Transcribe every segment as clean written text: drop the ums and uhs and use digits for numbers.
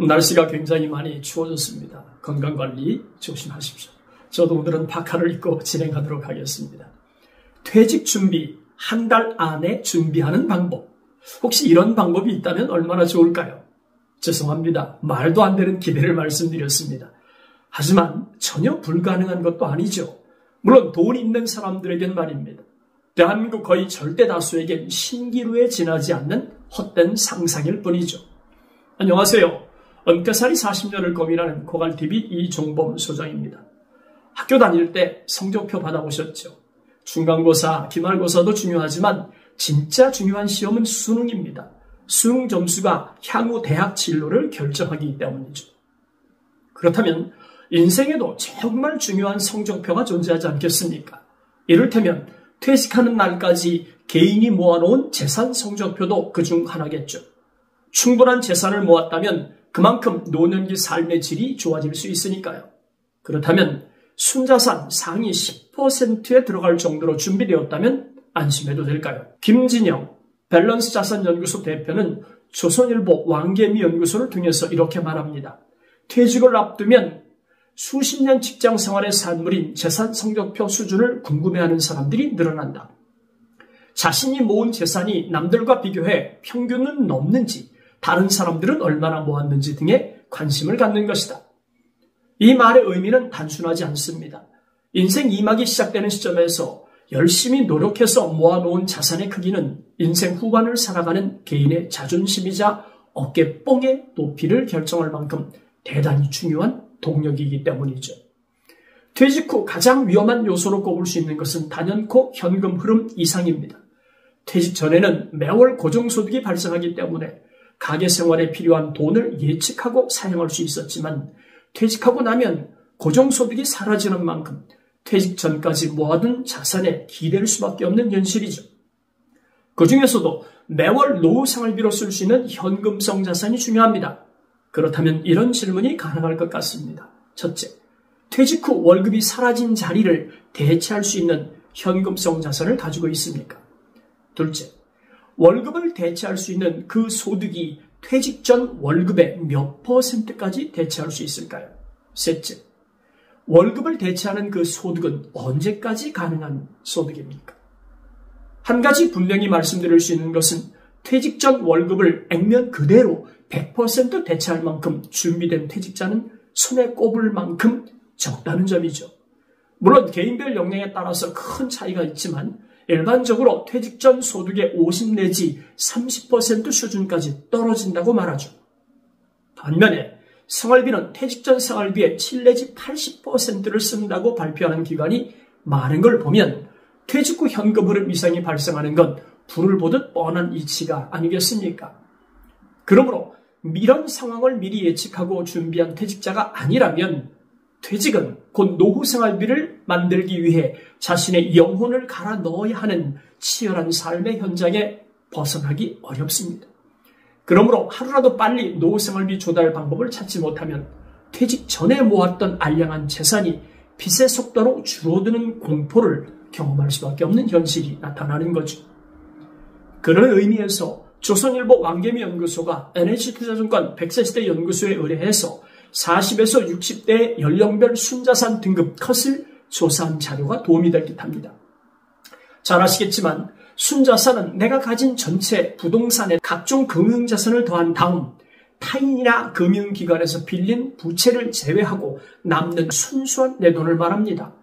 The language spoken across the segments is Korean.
날씨가 굉장히 많이 추워졌습니다. 건강관리 조심하십시오. 저도 오늘은 파카를 입고 진행하도록 하겠습니다. 퇴직 준비, 한 달 안에 준비하는 방법. 혹시 이런 방법이 있다면 얼마나 좋을까요? 죄송합니다. 말도 안 되는 기대를 말씀드렸습니다. 하지만 전혀 불가능한 것도 아니죠. 물론 돈 있는 사람들에겐 말입니다. 대한민국 거의 절대 다수에겐 신기루에 지나지 않는 헛된 상상일 뿐이죠. 안녕하세요. 은퇴살이 40년을 고민하는 고갈TV 이종범 소장입니다. 학교 다닐 때 성적표 받아보셨죠? 중간고사, 기말고사도 중요하지만 진짜 중요한 시험은 수능입니다. 수능 점수가 향후 대학 진로를 결정하기 때문이죠. 그렇다면 인생에도 정말 중요한 성적표가 존재하지 않겠습니까? 이를테면 퇴직하는 날까지 개인이 모아놓은 재산 성적표도 그중 하나겠죠. 충분한 재산을 모았다면 그만큼 노년기 삶의 질이 좋아질 수 있으니까요. 그렇다면 순자산 상위 10%에 들어갈 정도로 준비되었다면 안심해도 될까요? 김진영 밸런스 자산연구소 대표는 조선일보 왕개미 연구소를 통해서 이렇게 말합니다. 퇴직을 앞두면 수십 년 직장 생활의 산물인 재산 성적표 수준을 궁금해하는 사람들이 늘어난다. 자신이 모은 재산이 남들과 비교해 평균은 넘는지, 다른 사람들은 얼마나 모았는지 등에 관심을 갖는 것이다. 이 말의 의미는 단순하지 않습니다. 인생 2막이 시작되는 시점에서 열심히 노력해서 모아놓은 자산의 크기는 인생 후반을 살아가는 개인의 자존심이자 어깨뽕의 높이를 결정할 만큼 대단히 중요한 동력이기 때문이죠. 퇴직 후 가장 위험한 요소로 꼽을 수 있는 것은 단연코 현금 흐름 이상입니다. 퇴직 전에는 매월 고정소득이 발생하기 때문에 가계 생활에 필요한 돈을 예측하고 사용할 수 있었지만 퇴직하고 나면 고정소득이 사라지는 만큼 퇴직 전까지 모아둔 자산에 기댈 수밖에 없는 현실이죠. 그 중에서도 매월 노후 생활비로 쓸 수 있는 현금성 자산이 중요합니다. 그렇다면 이런 질문이 가능할 것 같습니다. 첫째, 퇴직 후 월급이 사라진 자리를 대체할 수 있는 현금성 자산을 가지고 있습니까? 둘째, 월급을 대체할 수 있는 그 소득이 퇴직 전 월급의 몇 %까지 대체할 수 있을까요? 셋째, 월급을 대체하는 그 소득은 언제까지 가능한 소득입니까? 한 가지 분명히 말씀드릴 수 있는 것은 퇴직 전 월급을 액면 그대로 100% 대체할 만큼 준비된 퇴직자는 손에 꼽을 만큼 적다는 점이죠. 물론 개인별 역량에 따라서 큰 차이가 있지만 일반적으로 퇴직 전 소득의 50 내지 30% 수준까지 떨어진다고 말하죠. 반면에 생활비는 퇴직 전 생활비의 7 내지 80%를 쓴다고 발표하는 기관이 많은 걸 보면 퇴직 후 현금 흐름 이상이 발생하는 건 불을 보듯 뻔한 이치가 아니겠습니까? 그러므로 이런 상황을 미리 예측하고 준비한 퇴직자가 아니라면 퇴직은 곧 노후 생활비를 만들기 위해 자신의 영혼을 갈아 넣어야 하는 치열한 삶의 현장에 벗어나기 어렵습니다. 그러므로 하루라도 빨리 노후 생활비 조달 방법을 찾지 못하면 퇴직 전에 모았던 알량한 재산이 빛의 속도로 줄어드는 공포를 경험할 수밖에 없는 현실이 나타나는 거죠. 그런 의미에서 조선일보 왕개미 연구소가 NH투자증권 100세 시대 연구소에 의뢰해서 40에서 60대 연령별 순자산 등급 컷을 조사한 자료가 도움이 될 듯합니다. 잘 아시겠지만 순자산은 내가 가진 전체 부동산에 각종 금융자산을 더한 다음 타인이나 금융기관에서 빌린 부채를 제외하고 남는 순수한 내 돈을 말합니다.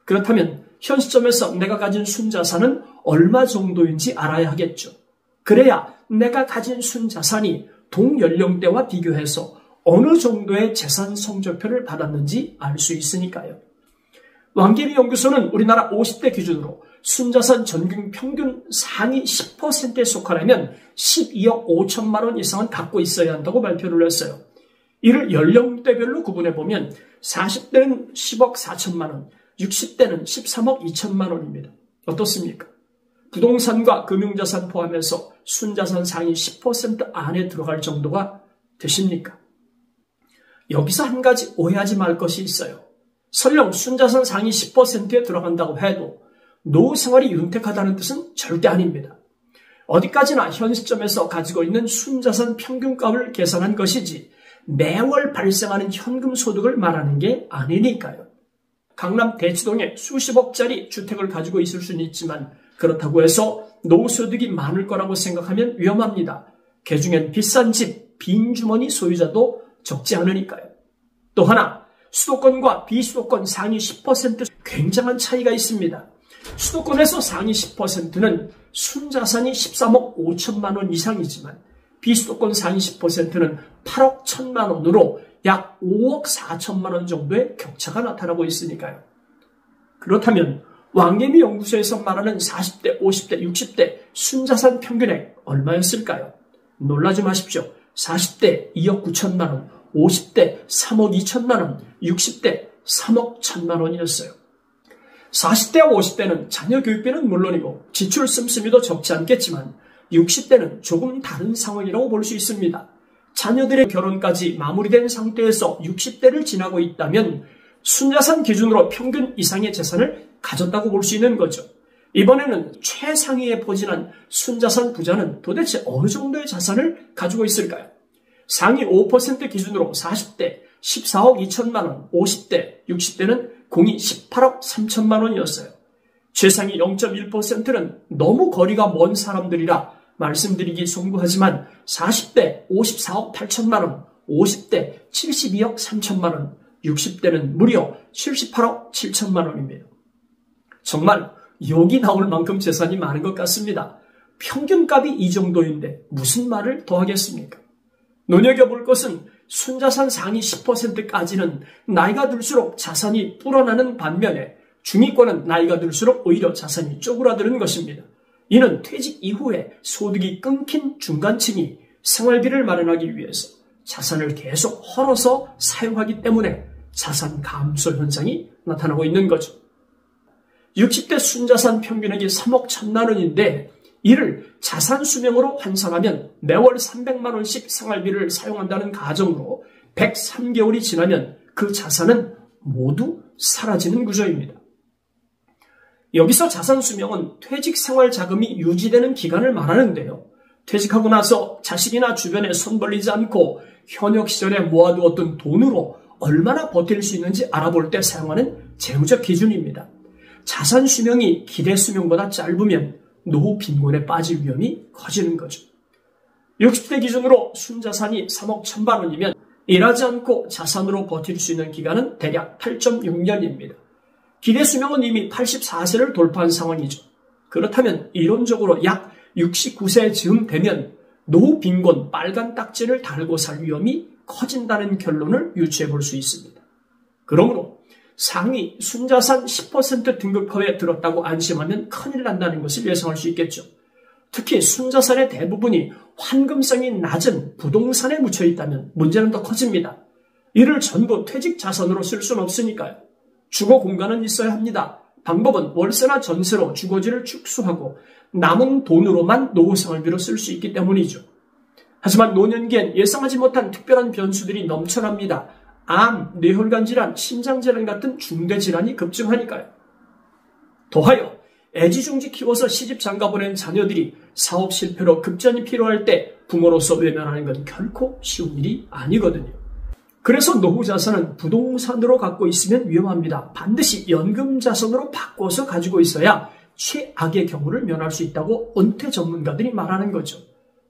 그렇다면 현 시점에서 내가 가진 순자산은 얼마 정도인지 알아야 하겠죠. 그래야 내가 가진 순자산이 동연령대와 비교해서 어느 정도의 재산 성적표를 받았는지 알 수 있으니까요. 왕개미 연구소는 우리나라 50대 기준으로 순자산 전국 평균 상위 10%에 속하려면 12억 5천만 원 이상은 갖고 있어야 한다고 발표를 했어요. 이를 연령대별로 구분해보면 40대는 10억 4천만 원, 60대는 13억 2천만 원입니다. 어떻습니까? 부동산과 금융자산 포함해서 순자산 상위 10% 안에 들어갈 정도가 되십니까? 여기서 한 가지 오해하지 말 것이 있어요. 설령 순자산 상위 10%에 들어간다고 해도 노후 생활이 윤택하다는 뜻은 절대 아닙니다. 어디까지나 현 시점에서 가지고 있는 순자산 평균값을 계산한 것이지 매월 발생하는 현금 소득을 말하는 게 아니니까요. 강남 대치동에 수십억짜리 주택을 가지고 있을 수는 있지만 그렇다고 해서 노후소득이 많을 거라고 생각하면 위험합니다. 그중엔 비싼 집, 빈 주머니 소유자도 적지 않으니까요. 또 하나, 수도권과 비수도권 상위 10% 굉장한 차이가 있습니다. 수도권에서 상위 10%는 순자산이 13억 5천만 원 이상이지만 비수도권 상위 10%는 8억 1천만 원으로 약 5억 4천만 원 정도의 격차가 나타나고 있으니까요. 그렇다면 왕예미 연구소에서 말하는 40대, 50대, 60대 순자산 평균액 얼마였을까요? 놀라지 마십시오. 40대 2억 9천만 원, 50대 3억 2천만 원, 60대 3억 1천만 원이었어요. 40대와 50대는 자녀 교육비는 물론이고 지출 씀씀이도 적지 않겠지만 60대는 조금 다른 상황이라고 볼 수 있습니다. 자녀들의 결혼까지 마무리된 상태에서 60대를 지나고 있다면 순자산 기준으로 평균 이상의 재산을 가졌다고 볼 수 있는 거죠. 이번에는 최상위에 포진한 순자산 부자는 도대체 어느 정도의 자산을 가지고 있을까요? 상위 5% 기준으로 40대 14억 2천만 원, 50대, 60대는 공이 18억 3천만 원이었어요. 최상위 0.1%는 너무 거리가 먼 사람들이라 말씀드리기 송구하지만 40대 54억 8천만 원, 50대 72억 3천만 원, 60대는 무려 78억 7천만 원입니다. 정말 욕이 나올 만큼 재산이 많은 것 같습니다. 평균값이 이 정도인데 무슨 말을 더 하겠습니까? 눈여겨볼 것은 순자산 상위 10%까지는 나이가 들수록 자산이 불어나는 반면에 중위권은 나이가 들수록 오히려 자산이 쪼그라드는 것입니다. 이는 퇴직 이후에 소득이 끊긴 중간층이 생활비를 마련하기 위해서 자산을 계속 헐어서 사용하기 때문에 자산 감소 현상이 나타나고 있는 거죠. 60대 순자산 평균액이 3억 1천만 원인데 이를 자산 수명으로 환산하면 매월 300만 원씩 생활비를 사용한다는 가정으로 103개월이 지나면 그 자산은 모두 사라지는 구조입니다. 여기서 자산 수명은 퇴직 생활 자금이 유지되는 기간을 말하는데요. 퇴직하고 나서 자식이나 주변에 손 벌리지 않고 현역 시절에 모아두었던 돈으로 얼마나 버틸 수 있는지 알아볼 때 사용하는 재무적 기준입니다. 자산 수명이 기대 수명보다 짧으면 노후 빈곤에 빠질 위험이 커지는 거죠. 60대 기준으로 순자산이 3억 1천만 원이면 일하지 않고 자산으로 버틸 수 있는 기간은 대략 8.6년입니다. 기대 수명은 이미 84세를 돌파한 상황이죠. 그렇다면 이론적으로 약 69세 즈음 되면 노후 빈곤 빨간 딱지를 달고 살 위험이 커진다는 결론을 유추해 볼 수 있습니다. 그러므로 상위 순자산 10% 등급허에 들었다고 안심하면 큰일 난다는 것을 예상할 수 있겠죠. 특히 순자산의 대부분이 환금성이 낮은 부동산에 묻혀 있다면 문제는 더 커집니다. 이를 전부 퇴직 자산으로 쓸 수는 없으니까요. 주거 공간은 있어야 합니다. 방법은 월세나 전세로 주거지를 축소하고 남은 돈으로만 노후 생활비로 쓸 수 있기 때문이죠. 하지만 노년기엔 예상하지 못한 특별한 변수들이 넘쳐납니다. 암, 뇌혈관 질환, 심장 질환 같은 중대 질환이 급증하니까요. 더하여 애지중지 키워서 시집 장가 보낸 자녀들이 사업 실패로 급전이 필요할 때 부모로서 외면하는 건 결코 쉬운 일이 아니거든요. 그래서 노후 자산은 부동산으로 갖고 있으면 위험합니다. 반드시 연금 자산으로 바꿔서 가지고 있어야 최악의 경우를 면할 수 있다고 은퇴 전문가들이 말하는 거죠.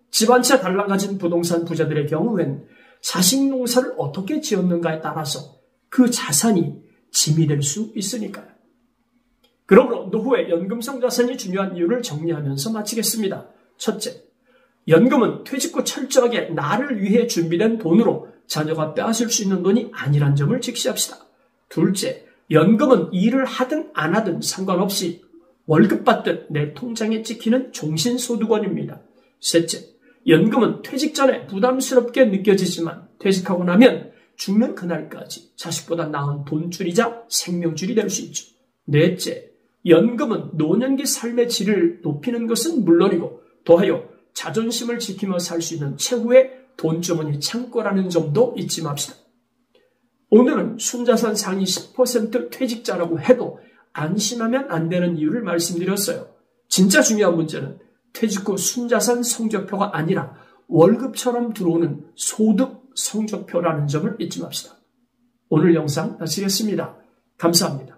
집 한 채 달랑 가진 부동산 부자들의 경우엔 자식 농사를 어떻게 지었는가에 따라서 그 자산이 짐이 될 수 있으니까요. 그러므로 노후에 연금성 자산이 중요한 이유를 정리하면서 마치겠습니다. 첫째, 연금은 퇴직 후 철저하게 나를 위해 준비된 돈으로 자녀가 빼앗을 수 있는 돈이 아니란 점을 직시합시다. 둘째, 연금은 일을 하든 안 하든 상관없이 월급 받듯 내 통장에 찍히는 종신소득원입니다. 셋째, 연금은 퇴직 전에 부담스럽게 느껴지지만 퇴직하고 나면 죽는 그날까지 자식보다 나은 돈줄이자 생명줄이 될 수 있죠. 넷째, 연금은 노년기 삶의 질을 높이는 것은 물론이고 더하여 자존심을 지키며 살 수 있는 최후의 돈주머니 창고라는 점도 잊지 맙시다. 오늘은 순자산 상위 10% 퇴직자라고 해도 안심하면 안 되는 이유를 말씀드렸어요. 진짜 중요한 문제는 퇴직 후 순자산 성적표가 아니라 월급처럼 들어오는 소득 성적표라는 점을 잊지 맙시다. 오늘 영상 마치겠습니다. 감사합니다.